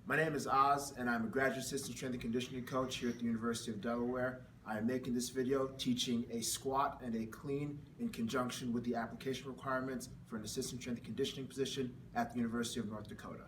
My name is Oz, and I'm a graduate assistant strength and conditioning coach here at the University of Delaware. I am making this video teaching a squat and a clean in conjunction with the application requirements for an assistant strength and conditioning position at the University of North Dakota.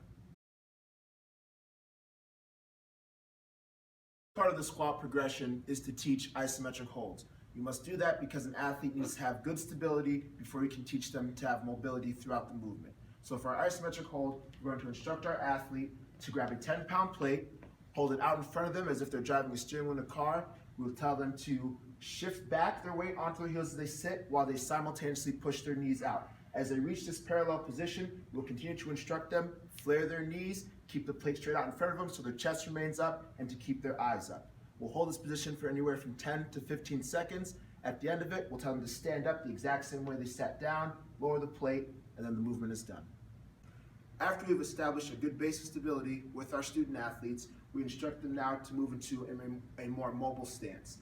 Part of the squat progression is to teach isometric holds. You must do that because an athlete needs to have good stability before you can teach them to have mobility throughout the movement. So for our isometric hold, we're going to instruct our athlete to grab a 10-pound plate, hold it out in front of them as if they're driving a steering wheel in a car. We'll tell them to shift back their weight onto their heels as they sit while they simultaneously push their knees out. As they reach this parallel position, we'll continue to instruct them, flare their knees, keep the plate straight out in front of them so their chest remains up, and to keep their eyes up. We'll hold this position for anywhere from 10 to 15 seconds. At the end of it, we'll tell them to stand up the exact same way they sat down, lower the plate, and then the movement is done. After we've established a good base of stability with our student athletes, we instruct them now to move into a more mobile stance.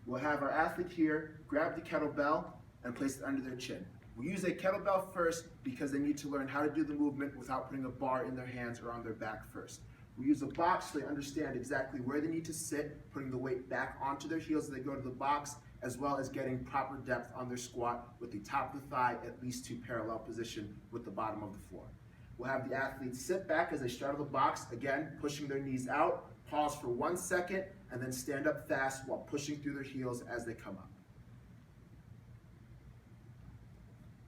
We'll have our athlete here grab the kettlebell and place it under their chin. We use a kettlebell first because they need to learn how to do the movement without putting a bar in their hands or on their back first. We use a box so they understand exactly where they need to sit, putting the weight back onto their heels as they go to the box, as well as getting proper depth on their squat with the top of the thigh at least to parallel position with the bottom of the floor. We'll have the athletes sit back as they straddle the box, again, pushing their knees out, pause for 1 second, and then stand up fast while pushing through their heels as they come up.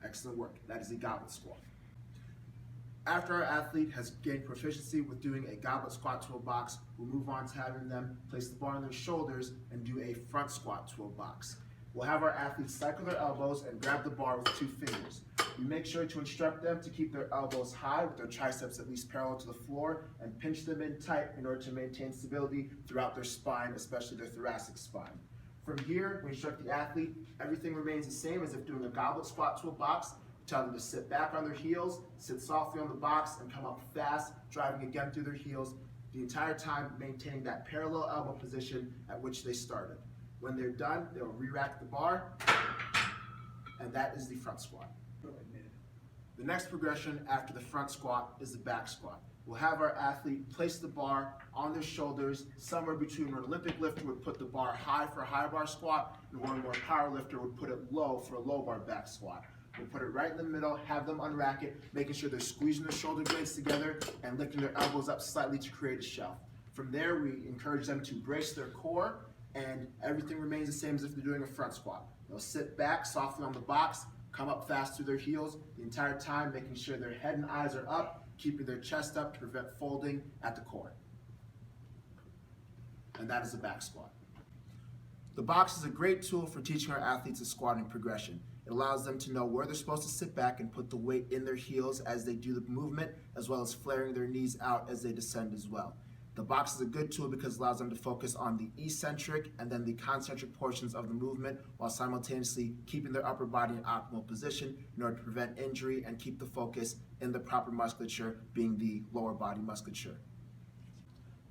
Excellent work. That is a goblet squat. After our athlete has gained proficiency with doing a goblet squat to a box, we'll move on to having them place the bar on their shoulders and do a front squat to a box. We'll have our athletes cycle their elbows and grab the bar with 2 fingers. We make sure to instruct them to keep their elbows high with their triceps at least parallel to the floor and pinch them in tight in order to maintain stability throughout their spine, especially their thoracic spine. From here, we instruct the athlete, everything remains the same as if doing a goblet squat to a box. We tell them to sit back on their heels, sit softly on the box, and come up fast, driving again through their heels, the entire time maintaining that parallel elbow position at which they started. When they're done, they'll re-rack the bar, and that is the front squat. The next progression after the front squat is the back squat. We'll have our athlete place the bar on their shoulders, somewhere between where an Olympic lifter would put the bar high for a high bar squat, and where a more power lifter would put it low for a low bar back squat. We'll put it right in the middle, have them unrack it, making sure they're squeezing their shoulder blades together and lifting their elbows up slightly to create a shelf. From there, we encourage them to brace their core, and everything remains the same as if they're doing a front squat. They'll sit back softly on the box, come up fast through their heels the entire time, making sure their head and eyes are up, keeping their chest up to prevent folding at the core. And that is the back squat. The box is a great tool for teaching our athletes a squatting progression. It allows them to know where they're supposed to sit back and put the weight in their heels as they do the movement, as well as flaring their knees out as they descend as well. The box is a good tool because it allows them to focus on the eccentric and then the concentric portions of the movement while simultaneously keeping their upper body in optimal position in order to prevent injury and keep the focus in the proper musculature, being the lower body musculature.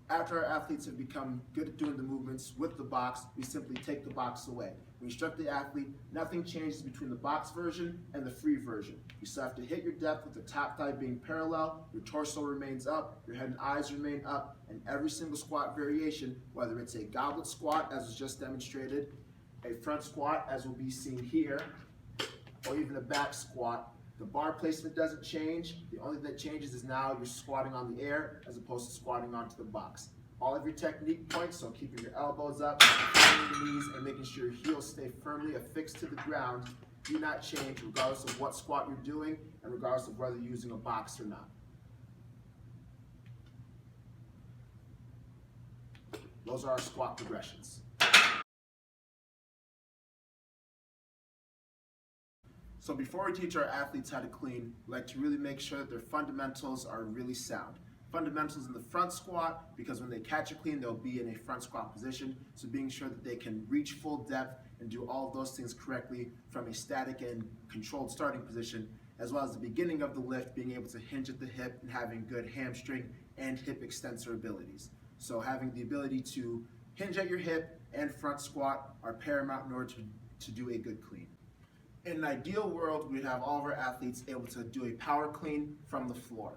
After our athletes have become good at doing the movements with the box, we simply take the box away. We instruct the athlete, nothing changes between the box version and the free version. You still have to hit your depth with the top thigh being parallel, your torso remains up, your head and eyes remain up, and every single squat variation, whether it's a goblet squat as was just demonstrated, a front squat as will be seen here, or even a back squat, the bar placement doesn't change. The only thing that changes is now you're squatting on the air as opposed to squatting onto the box. All of your technique points, so keeping your elbows up, bending your knees, and making sure your heels stay firmly affixed to the ground, do not change regardless of what squat you're doing and regardless of whether you're using a box or not. Those are our squat progressions. So before we teach our athletes how to clean, we like to really make sure that their fundamentals are really sound. Fundamentals in the front squat, because when they catch a clean, they'll be in a front squat position. So being sure that they can reach full depth and do all of those things correctly from a static and controlled starting position, as well as the beginning of the lift, being able to hinge at the hip and having good hamstring and hip extensor abilities. So having the ability to hinge at your hip and front squat are paramount in order to do a good clean. In an ideal world, we'd have all of our athletes able to do a power clean from the floor.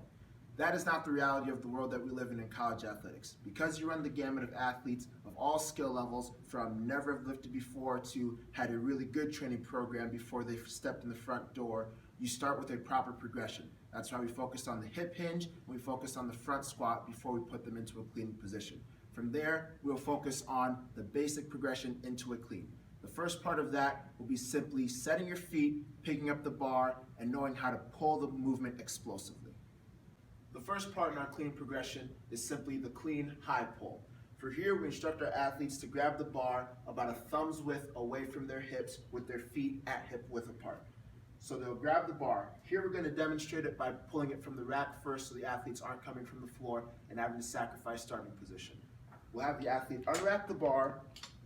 That is not the reality of the world that we live in college athletics. Because you run the gamut of athletes of all skill levels, from never have lifted before to had a really good training program before they stepped in the front door, you start with a proper progression. That's why we focused on the hip hinge, and we focused on the front squat before we put them into a clean position. From there, we'll focus on the basic progression into a clean. The first part of that will be simply setting your feet, picking up the bar, and knowing how to pull the movement explosively. The first part in our clean progression is simply the clean high pull. For here, we instruct our athletes to grab the bar about a thumb's width away from their hips with their feet at hip width apart. So they'll grab the bar. Here we're going to demonstrate it by pulling it from the rack first so the athletes aren't coming from the floor and having to sacrifice starting position. We'll have the athlete unwrap the bar,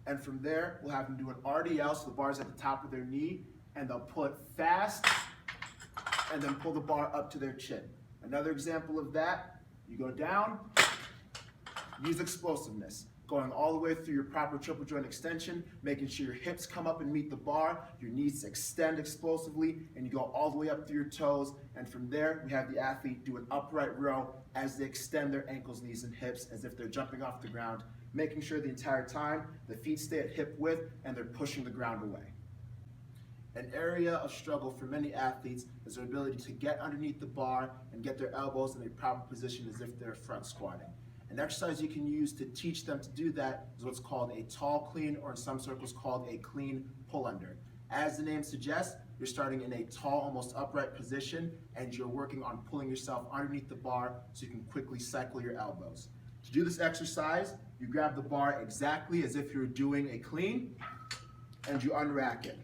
and from there we'll have them do an RDL, so the bar's at the top of their knee, and they'll pull it fast and then pull the bar up to their chin. Another example of that, you go down, use explosiveness, going all the way through your proper triple joint extension, making sure your hips come up and meet the bar, your knees extend explosively, and you go all the way up through your toes, and from there, we have the athlete do an upright row as they extend their ankles, knees, and hips as if they're jumping off the ground, making sure the entire time the feet stay at hip width and they're pushing the ground away. An area of struggle for many athletes is their ability to get underneath the bar and get their elbows in a proper position as if they're front squatting. An exercise you can use to teach them to do that is what's called a tall clean, or in some circles called a clean pull under. As the name suggests, you're starting in a tall, almost upright position, and you're working on pulling yourself underneath the bar so you can quickly cycle your elbows. To do this exercise, you grab the bar exactly as if you're doing a clean, and you unrack it.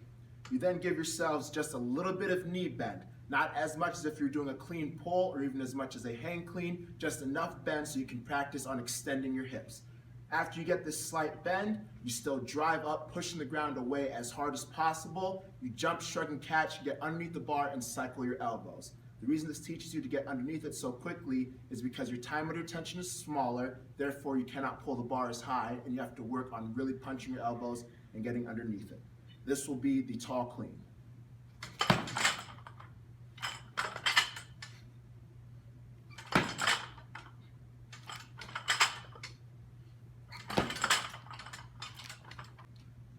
You then give yourselves just a little bit of knee bend, not as much as if you're doing a clean pull or even as much as a hang clean, just enough bend so you can practice on extending your hips. After you get this slight bend, you still drive up, pushing the ground away as hard as possible. You jump, shrug, and catch, get underneath the bar, and cycle your elbows. The reason this teaches you to get underneath it so quickly is because your time under tension is smaller, therefore you cannot pull the bar as high, and you have to work on really punching your elbows and getting underneath it. This will be the tall clean.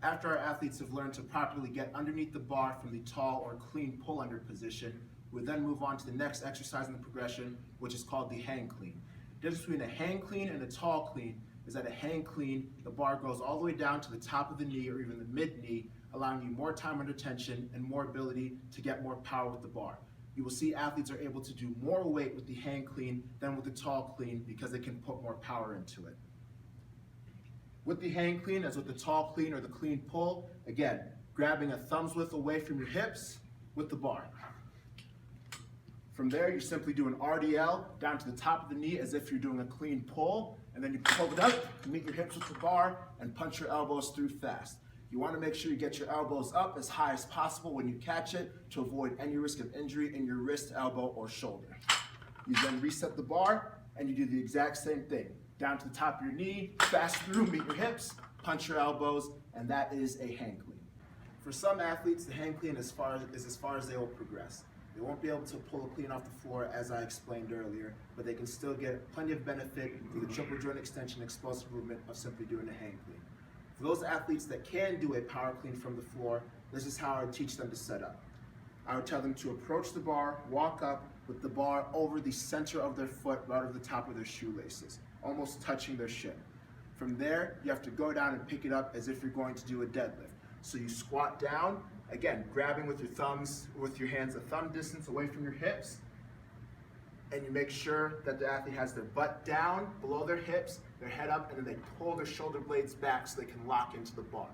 After our athletes have learned to properly get underneath the bar from the tall or clean pull under position, we then move on to the next exercise in the progression, which is called the hang clean. The difference between a hang clean and a tall clean is that a hang clean, the bar goes all the way down to the top of the knee or even the mid-knee, allowing you more time under tension and more ability to get more power with the bar. You will see athletes are able to do more weight with the hang clean than with the tall clean because they can put more power into it. With the hang clean, as with the tall clean or the clean pull, again, grabbing a thumb's width away from your hips with the bar. From there, you simply do an RDL down to the top of the knee as if you're doing a clean pull, and then you pull it up, meet your hips with the bar, and punch your elbows through fast. You want to make sure you get your elbows up as high as possible when you catch it to avoid any risk of injury in your wrist, elbow, or shoulder. You then reset the bar, and you do the exact same thing. Down to the top of your knee, fast through, meet your hips, punch your elbows, and that is a hang clean. For some athletes, the hang clean is as far as they will progress. They won't be able to pull a clean off the floor as I explained earlier, but they can still get plenty of benefit through the triple joint extension explosive movement of simply doing a hang clean. For those athletes that can do a power clean from the floor, this is how I would teach them to set up. I would tell them to approach the bar, walk up with the bar over the center of their foot, right over the top of their shoelaces, almost touching their shin. From there, you have to go down and pick it up as if you're going to do a deadlift. So you squat down, again, grabbing with your thumbs, with your hands a thumb distance away from your hips, and you make sure that the athlete has their butt down, below their hips, their head up, and then they pull their shoulder blades back so they can lock into the bar.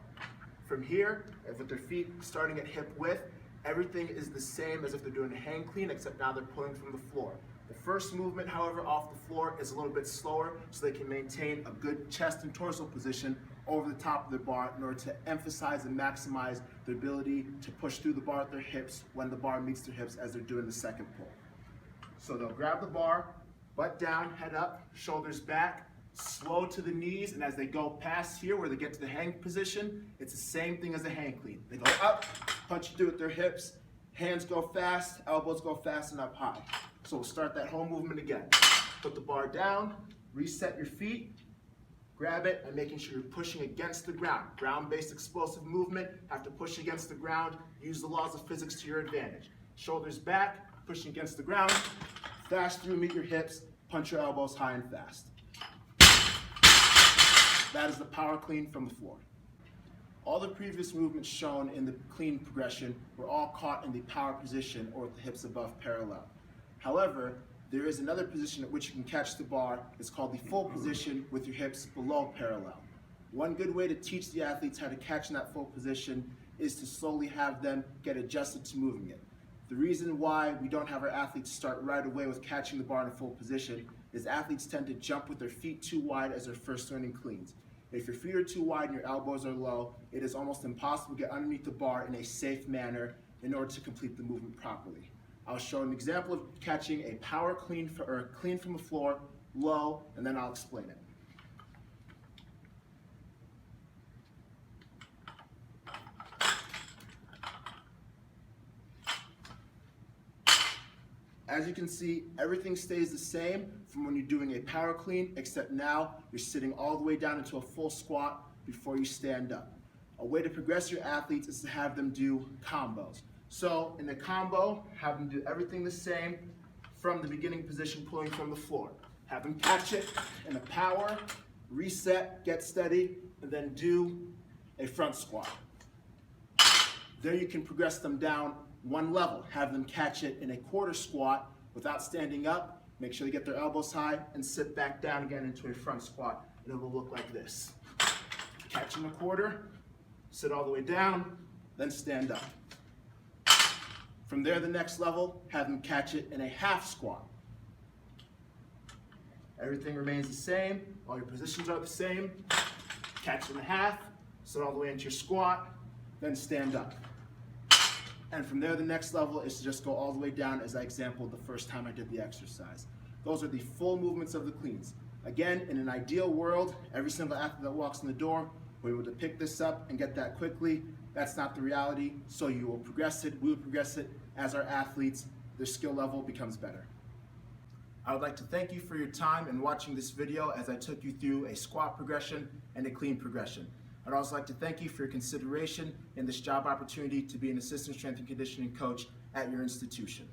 From here, with their feet starting at hip width, everything is the same as if they're doing a hang clean, except now they're pulling from the floor. The first movement, however, off the floor is a little bit slower so they can maintain a good chest and torso position over the top of their bar in order to emphasize and maximize their ability to push through the bar at their hips when the bar meets their hips as they're doing the second pull. So they'll grab the bar, butt down, head up, shoulders back, slow to the knees, and as they go past here where they get to the hang position, it's the same thing as a hang clean. They go up, punch through with their hips, Hands go fast, elbows go fast and up high. So we'll start that whole movement again. Put the bar down, reset your feet, grab it, and making sure you're pushing against the ground. Ground-based explosive movement, have to push against the ground, use the laws of physics to your advantage. Shoulders back, pushing against the ground, fast through, meet your hips, punch your elbows high and fast. That is the power clean from the floor. All the previous movements shown in the clean progression were all caught in the power position or with the hips above parallel. However, there is another position at which you can catch the bar. It's called the full position with your hips below parallel. One good way to teach the athletes how to catch in that full position is to slowly have them get adjusted to moving it. The reason why we don't have our athletes start right away with catching the bar in a full position is athletes tend to jump with their feet too wide as they're first learning cleans. If your feet are too wide and your elbows are low, it is almost impossible to get underneath the bar in a safe manner in order to complete the movement properly. I'll show an example of catching a power clean or a clean from the floor, low, and then I'll explain it. As you can see, everything stays the same from when you're doing a power clean, except now you're sitting all the way down into a full squat before you stand up. A way to progress your athletes is to have them do combos. So in the combo, have them do everything the same from the beginning position, pulling from the floor. Have them catch it in a power, reset, get steady, and then do a front squat. There you can progress them down one level. Have them catch it in a quarter squat without standing up. Make sure they get their elbows high and sit back down again into a front squat. And it will look like this. Catch in a quarter, sit all the way down, then stand up. From there, the next level, have them catch it in a half squat. Everything remains the same. All your positions are the same. Catch in a half, sit all the way into your squat, then stand up. And from there, the next level is to just go all the way down as I exampled the first time I did the exercise. Those are the full movements of the cleans. Again, in an ideal world, every single athlete that walks in the door will be able to pick this up and get that quickly. That's not the reality, so you will progress it, we will progress it as our athletes, their skill level becomes better. I would like to thank you for your time in watching this video as I took you through a squat progression and a clean progression. I'd also like to thank you for your consideration in this job opportunity to be an assistant strength and conditioning coach at your institution.